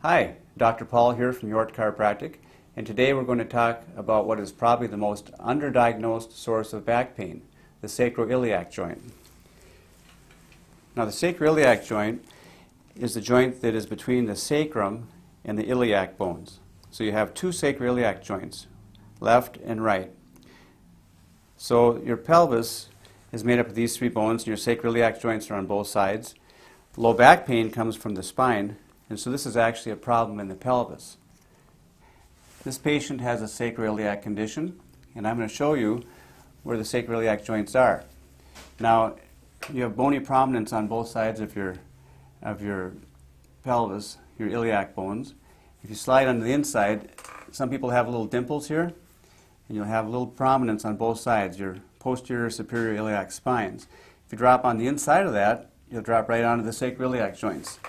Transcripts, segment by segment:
Hi, Dr. Paul here from Chiropractic, and today we're going to talk about what is probably the most underdiagnosed source of back pain, the sacroiliac joint. Now the sacroiliac joint is the joint that is between the sacrum and the iliac bones. So you have two sacroiliac joints, left and right. So your pelvis is made up of these three bones and your sacroiliac joints are on both sides. Low back pain comes from the spine, and so this is actually a problem in the pelvis. This patient has a sacroiliac condition, and I'm going to show you where the sacroiliac joints are. Now, you have bony prominence on both sides of your pelvis, your iliac bones. If you slide on the inside, some people have little dimples here, and you'll have a little prominence on both sides, your posterior superior iliac spines. If you drop on the inside of that, you'll drop right onto the sacroiliac joints.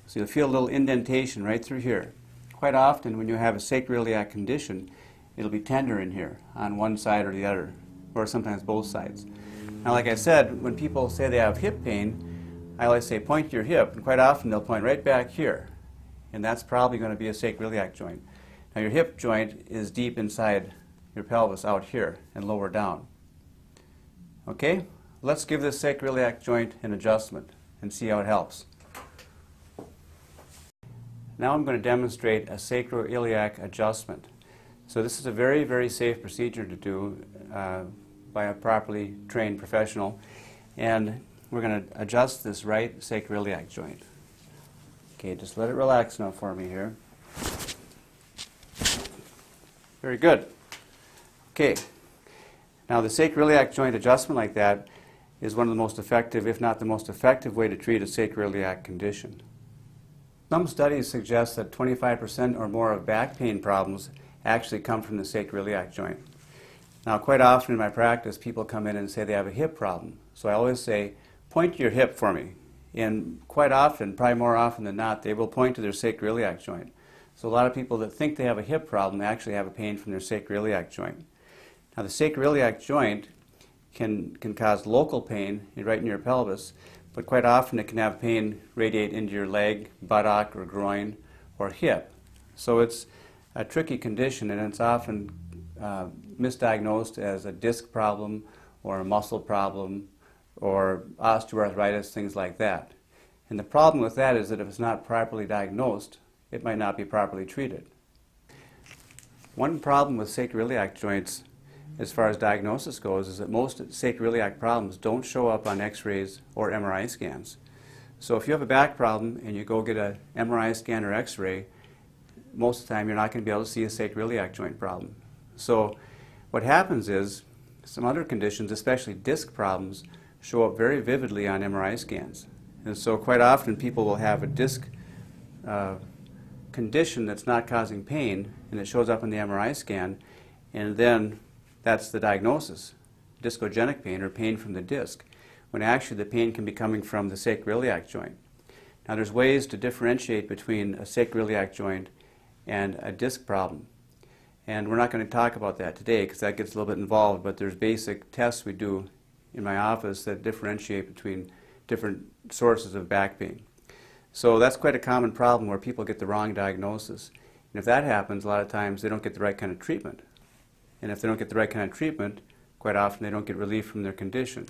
So you'll feel a little indentation right through here. Quite often when you have a sacroiliac condition, it'll be tender in here on one side or the other, or sometimes both sides. Now like I said, when people say they have hip pain, I always say point to your hip, and quite often they'll point right back here. And that's probably going to be a sacroiliac joint. Now your hip joint is deep inside your pelvis out here and lower down. Okay, let's give this sacroiliac joint an adjustment and see how it helps. Now I'm going to demonstrate a sacroiliac adjustment. So this is a very, very safe procedure to do by a properly trained professional. And we're going to adjust this right sacroiliac joint. Okay, just let it relax now for me here. Very good. Okay. Now the sacroiliac joint adjustment like that is one of the most effective, if not the most effective way to treat a sacroiliac condition. Some studies suggest that 25% or more of back pain problems actually come from the sacroiliac joint. Now quite often in my practice people come in and say they have a hip problem. So I always say, point to your hip for me. And quite often, probably more often than not, they will point to their sacroiliac joint. So a lot of people that think they have a hip problem actually have a pain from their sacroiliac joint. Now the sacroiliac joint can cause local pain right in your pelvis, but quite often it can have pain radiate into your leg, buttock, or groin, or hip. So it's a tricky condition, and it's often misdiagnosed as a disc problem or a muscle problem or osteoarthritis, things like that. And the problem with that is that if it's not properly diagnosed, it might not be properly treated. One problem with sacroiliac joints as far as diagnosis goes is that most sacroiliac problems don't show up on x-rays or MRI scans. So if you have a back problem and you go get an MRI scan or x-ray, most of the time you're not going to be able to see a sacroiliac joint problem. So what happens is some other conditions, especially disc problems, show up very vividly on MRI scans. And so quite often people will have a disc condition that's not causing pain, and it shows up in the MRI scan, and then that's the diagnosis, discogenic pain or pain from the disc, when actually the pain can be coming from the sacroiliac joint. Now there's ways to differentiate between a sacroiliac joint and a disc problem. And we're not going to talk about that today because that gets a little bit involved, but there's basic tests we do in my office that differentiate between different sources of back pain. So that's quite a common problem where people get the wrong diagnosis. And if that happens, a lot of times they don't get the right kind of treatment. And if they don't get the right kind of treatment, quite often they don't get relief from their condition.